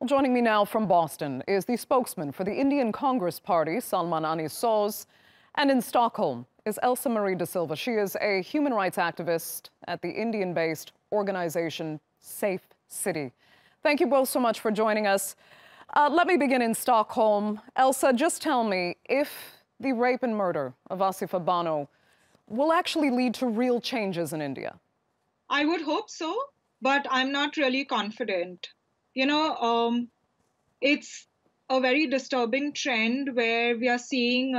Well, joining me now from Boston is the spokesman for the Indian Congress Party, Salman Anees Soz, and in Stockholm is Elsa da Silva. She is a human rights activist at the Indian-based organization SafeCity. Thank you both so much for joining us. Let me begin in Stockholm. Elsa, just tell me if the rape and murder of Asifa Bano will actually lead to real changes in India. I would hope so, but I'm not really confident. It's a very disturbing trend where we are seeing,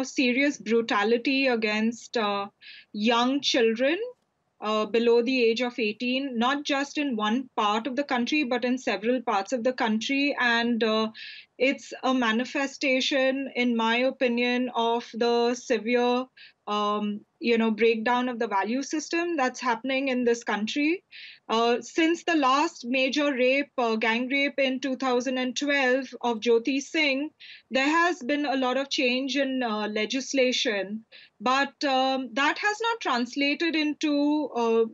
serious brutality against young children below the age of 18, not just in one part of the country, but in several parts of the country. And it's a manifestation, in my opinion, of the severe, breakdown of the value system that's happening in this country. Since the last major rape, gang rape in 2012 of Jyoti Singh, there has been a lot of change in legislation, but that has not translated into,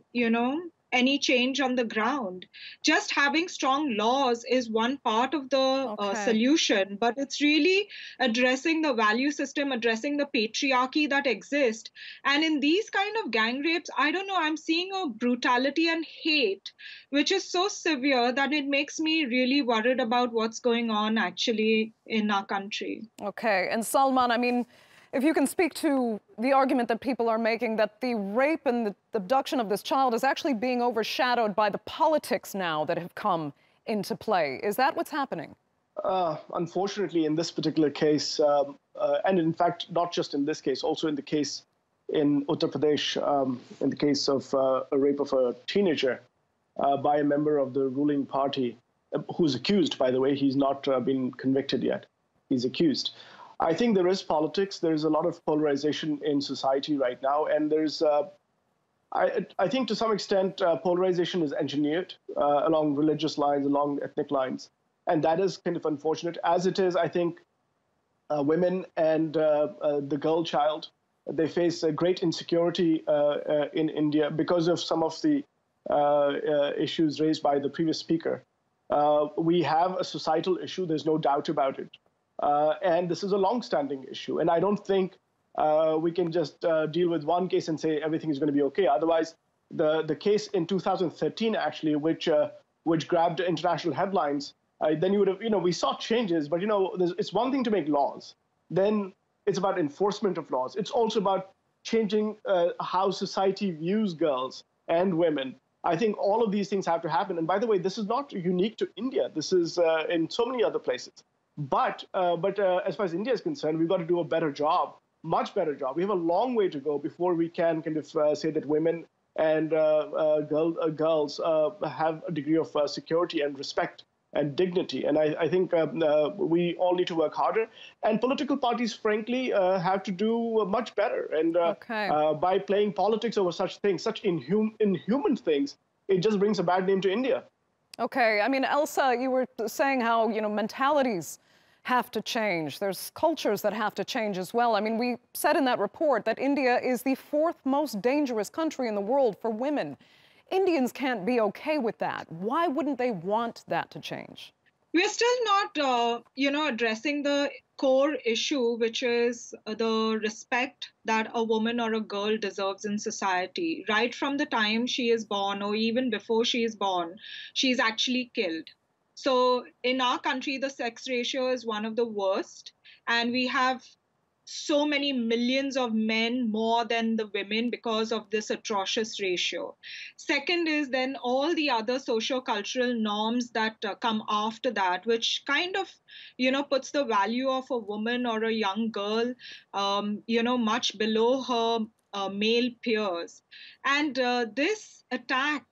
any change on the ground. Just having strong laws is one part of the solution, but it's really addressing the value system, addressing the patriarchy that exists. And in these kind of gang rapes, I don't know, I'm seeing a brutality and hate, which is so severe that it makes me really worried about what's going on actually in our country. Okay, and Salman, I mean, if you can speak to the argument that people are making that the rape and the abduction of this child is actually being overshadowed by the politics now that have come into play. Is that what's happening? Unfortunately, in this particular case, and in fact, not just in this case, also in the case in Uttar Pradesh, in the case of a rape of a teenager by a member of the ruling party, who's accused, by the way, he's not been convicted yet. He's accused. I think there is politics. There's a lot of polarization in society right now, and there's, I think to some extent, polarization is engineered along religious lines, along ethnic lines, and that is kind of unfortunate. As it is, I think women and the girl child, they face a great insecurity in India because of some of the issues raised by the previous speaker. We have a societal issue. There's no doubt about it. And this is a long-standing issue. And I don't think we can just deal with one case and say everything is going to be okay. Otherwise, the case in 2013, actually, which grabbed international headlines, then you would have, we saw changes. But, it's one thing to make laws. Then it's about enforcement of laws. It's also about changing how society views girls and women. I think all of these things have to happen. And by the way, this is not unique to India. This is in so many other places. But as far as India is concerned, we've got to do a better job, much better job. We have a long way to go before we can kind of say that women and girls have a degree of security and respect and dignity. And I think we all need to work harder. And political parties, frankly, have to do much better. And by playing politics over such things, such inhuman things, it just brings a bad name to India. Okay, I mean, Elsa, you were saying how, mentalities have to change. There's cultures that have to change as well. I mean, we said in that report that India is the 4th most dangerous country in the world for women. Indians can't be okay with that. Why wouldn't they want that to change? We're still not, addressing the core issue, which is the respect that a woman or a girl deserves in society. Right from the time she is born, or even before she is born, she's actually killed. So in our country, the sex ratio is one of the worst, and we have so many millions of men more than the women because of this atrocious ratio. Second is then all the other socio-cultural norms that come after that, which kind of, puts the value of a woman or a young girl, much below her male peers. And this attack,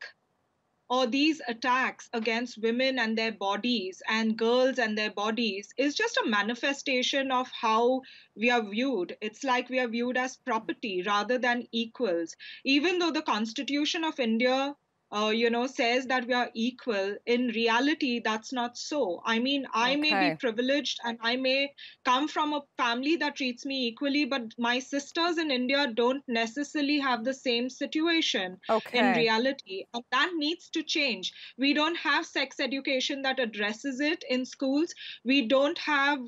or these attacks against women and their bodies and girls and their bodies, is just a manifestation of how we are viewed. It's like we are viewed as property rather than equals. Even though the Constitution of India says that we are equal, in reality, that's not so. I mean, I may be privileged and I may come from a family that treats me equally, but my sisters in India don't necessarily have the same situation in reality. And that needs to change. We don't have sex education that addresses it in schools. We don't have,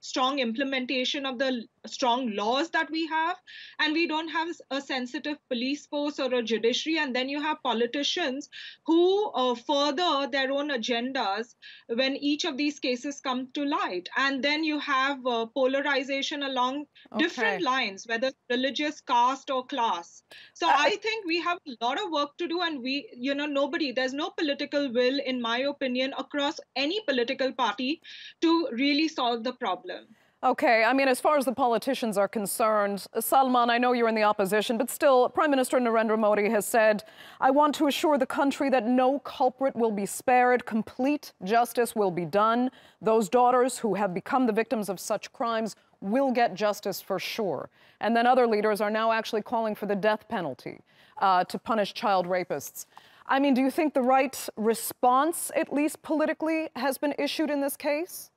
strong implementation of the strong laws that we have. And we don't have a sensitive police force or a judiciary. And then you have politicians who further their own agendas when each of these cases come to light. And then you have polarization along different lines, whether religious, caste, or class. So I think we have a lot of work to do, and there's no political will, in my opinion, across any political party to really solve the problem. Okay, I mean, as far as the politicians are concerned, Salman, I know you're in the opposition, but still, Prime Minister Narendra Modi has said, I want to assure the country that no culprit will be spared, complete justice will be done. Those daughters who have become the victims of such crimes will get justice for sure. And then other leaders are now actually calling for the death penalty to punish child rapists. I mean, do you think the right response, at least politically, has been issued in this case?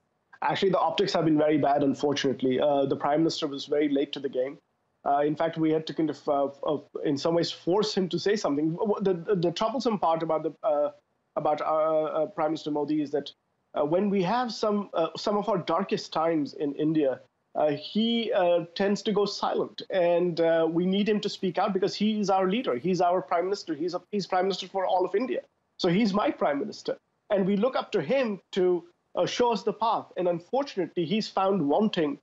Actually, the optics have been very bad, unfortunately. The Prime Minister was very late to the game. In fact, we had to kind of in some ways, force him to say something. The troublesome part about Prime Minister Modi is that when we have some of our darkest times in India, he tends to go silent, and we need him to speak out because he is our leader. He's our Prime Minister. He's Prime Minister for all of India. So he's my Prime Minister, and we look up to him to show us the path. And unfortunately, he's found wanting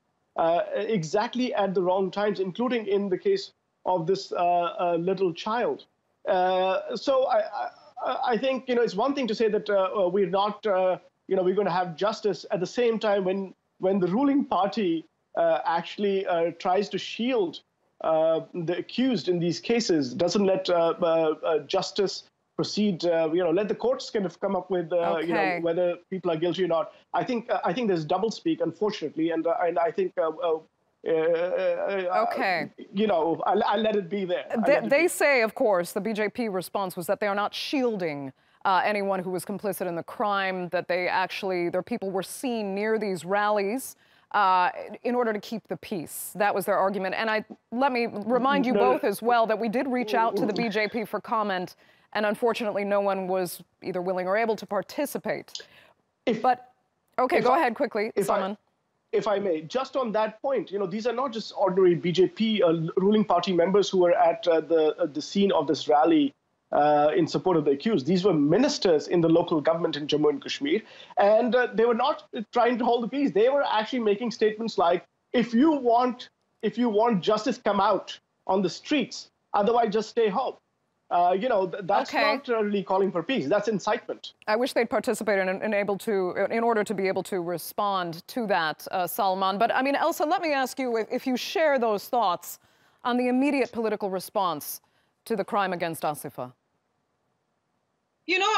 exactly at the wrong times, including in the case of this little child. So I think, it's one thing to say that we're not, we're going to have justice at the same time when the ruling party actually tries to shield the accused in these cases, doesn't let justice proceed, let the courts kind of come up with, whether people are guilty or not. I think there's doublespeak, unfortunately, and I think, I'll let it be there. They say, of course, the BJP response was that they are not shielding anyone who was complicit in the crime, that their people were seen near these rallies in order to keep the peace. That was their argument. And let me remind you both as well that we did reach out to the BJP for comment, and unfortunately, no one was either willing or able to participate. Go ahead quickly, Salman. If I may, just on that point, these are not just ordinary BJP ruling party members who were at the scene of this rally in support of the accused. These were ministers in the local government in Jammu and Kashmir, and they were not trying to hold the peace. They were actually making statements like, if you want justice, come out on the streets, otherwise just stay home. That's not really calling for peace. That's incitement. I wish they'd participated in order to be able to respond to that, Salman. But I mean, Elsa, let me ask you if you share those thoughts on the immediate political response to the crime against Asifa.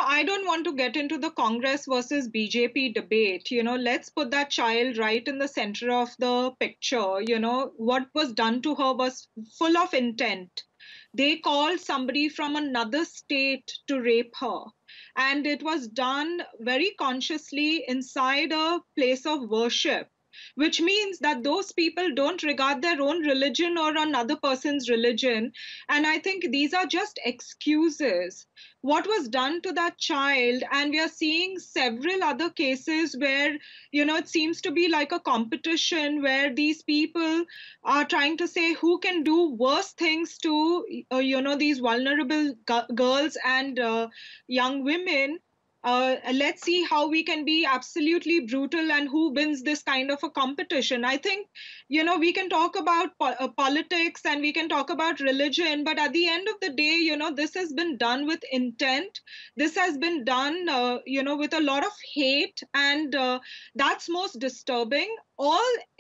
I don't want to get into the Congress versus BJP debate. Let's put that child right in the center of the picture. What was done to her was full of intent. They called somebody from another state to rape her. And it was done very consciously inside a place of worship, which means that those people don't regard their own religion or another person's religion. And I think these are just excuses. What was done to that child, and we are seeing several other cases where, it seems to be like a competition where these people are trying to say who can do worse things to, these vulnerable girls and young women. Let's see how we can be absolutely brutal and who wins this kind of a competition. I think, we can talk about politics and we can talk about religion, but at the end of the day, this has been done with intent. This has been done, with a lot of hate, and that's most disturbing.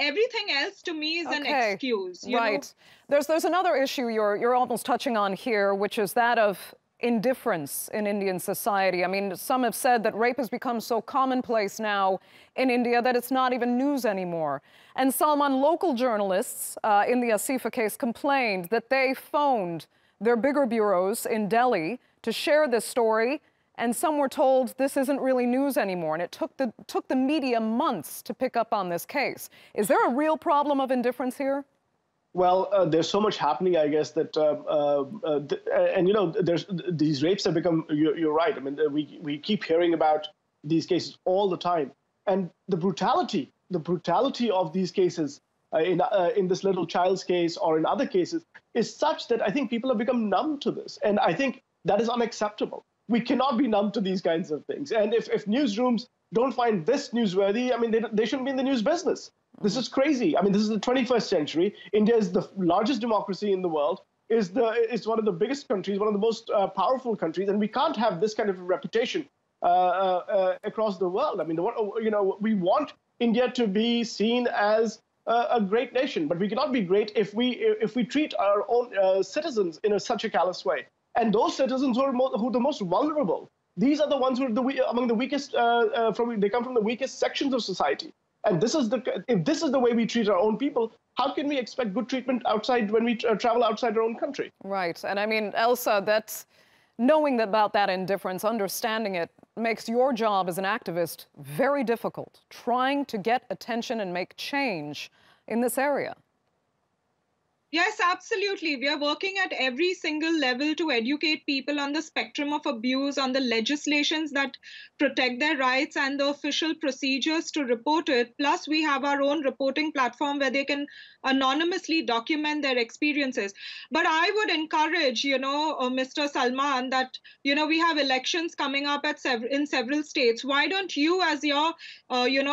Everything else to me is an excuse. Right. There's another issue you're almost touching on here, which is that of indifference in Indian society. I mean, some have said that rape has become so commonplace now in India that it's not even news anymore. And Salman, local journalists in the Asifa case complained that they phoned their bigger bureaus in Delhi to share this story, and some were told this isn't really news anymore, and it took the media months to pick up on this case. Is there a real problem of indifference here? Well, there's so much happening, I guess, that, and you know, these rapes have become, you're right. I mean, we keep hearing about these cases all the time. And the brutality of these cases in this little child's case or in other cases is such that I think people have become numb to this. And I think that is unacceptable. We cannot be numb to these kinds of things. And if newsrooms don't find this newsworthy, I mean, they shouldn't be in the news business. This is crazy. I mean, this is the 21st century. India is the largest democracy in the world, is one of the biggest countries, one of the most powerful countries, and we can't have this kind of reputation across the world. I mean, you know, we want India to be seen as a great nation, but we cannot be great if we treat our own citizens in such a callous way. And those citizens who are the most vulnerable, these are the ones who are among the weakest. They come from the weakest sections of society. And if this is the way we treat our own people, how can we expect good treatment outside when we travel outside our own country? Right. And I mean, Elsa, knowing about that indifference, understanding it, makes your job as an activist very difficult, trying to get attention and make change in this area. Yes, absolutely. We are working at every single level to educate people on the spectrum of abuse, on the legislations that protect their rights and the official procedures to report it. Plus, we have our own reporting platform where they can anonymously document their experiences. But I would encourage, Mr. Salman, that, we have elections coming up in several states. Why don't you, as your,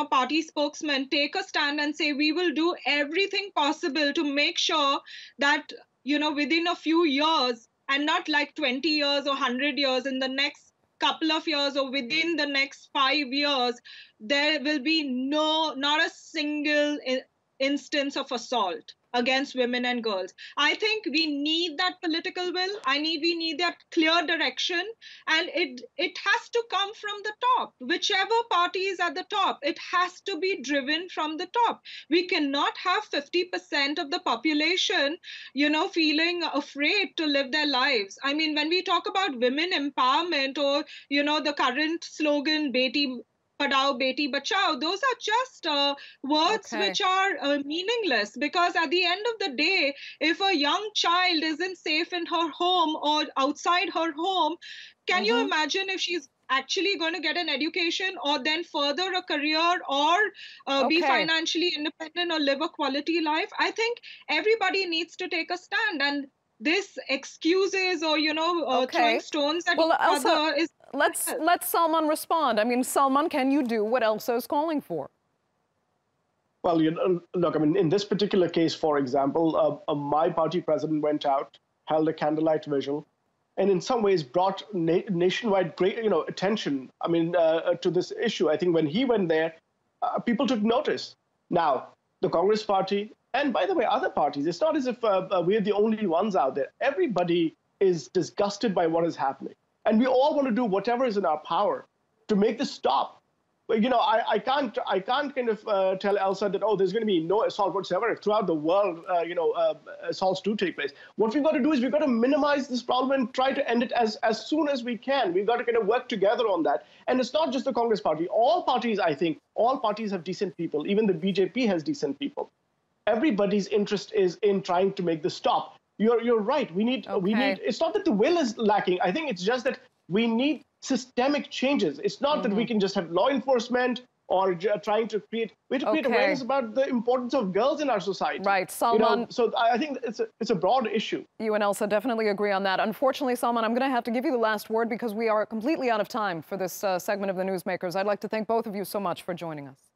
party spokesman, take a stand and say, we will do everything possible to make sure that, within a few years, and not like 20 years or 100 years, in the next couple of years or within the next 5 years, there will be not a single instance of assault against women and girls. I think we need that political will. We need that clear direction, and it has to come from the top. Whichever party is at the top, it has to be driven from the top. We cannot have 50% of the population, feeling afraid to live their lives. I mean, when we talk about women empowerment or, the current slogan, Beti Padhao, Beti Bachao, those are just words which are meaningless, because at the end of the day, if a young child isn't safe in her home or outside her home, can you imagine if she's actually going to get an education or then further a career or be financially independent or live a quality life? I think everybody needs to take a stand, and this excuses or, throwing stones at each other is... Let Salman respond. I mean, Salman, can you do what Elsa is calling for? Well, look, I mean, in this particular case, for example, my party president went out, held a candlelight vigil, and in some ways brought nationwide great, attention, I mean, to this issue. I think when he went there, people took notice. Now, the Congress party, and by the way, other parties, it's not as if we're the only ones out there. Everybody is disgusted by what is happening. And we all want to do whatever is in our power to make this stop. But, I can't kind of tell Elsa that, there's going to be no assault whatsoever. Throughout the world, assaults do take place. What we've got to do is we've got to minimize this problem and try to end it as soon as we can. We've got to kind of work together on that. And it's not just the Congress party. All parties, I think, all parties have decent people. Even the BJP has decent people. Everybody's interest is in trying to make this stop. You're right. We need. It's not that the will is lacking. I think it's just that we need systemic changes. It's not that we can just have law enforcement or trying to create. We have to create awareness about the importance of girls in our society. Right, Salman. So I think it's a broad issue. You and Elsa definitely agree on that. Unfortunately, Salman, I'm going to have to give you the last word because we are completely out of time for this segment of the Newsmakers. I'd like to thank both of you so much for joining us.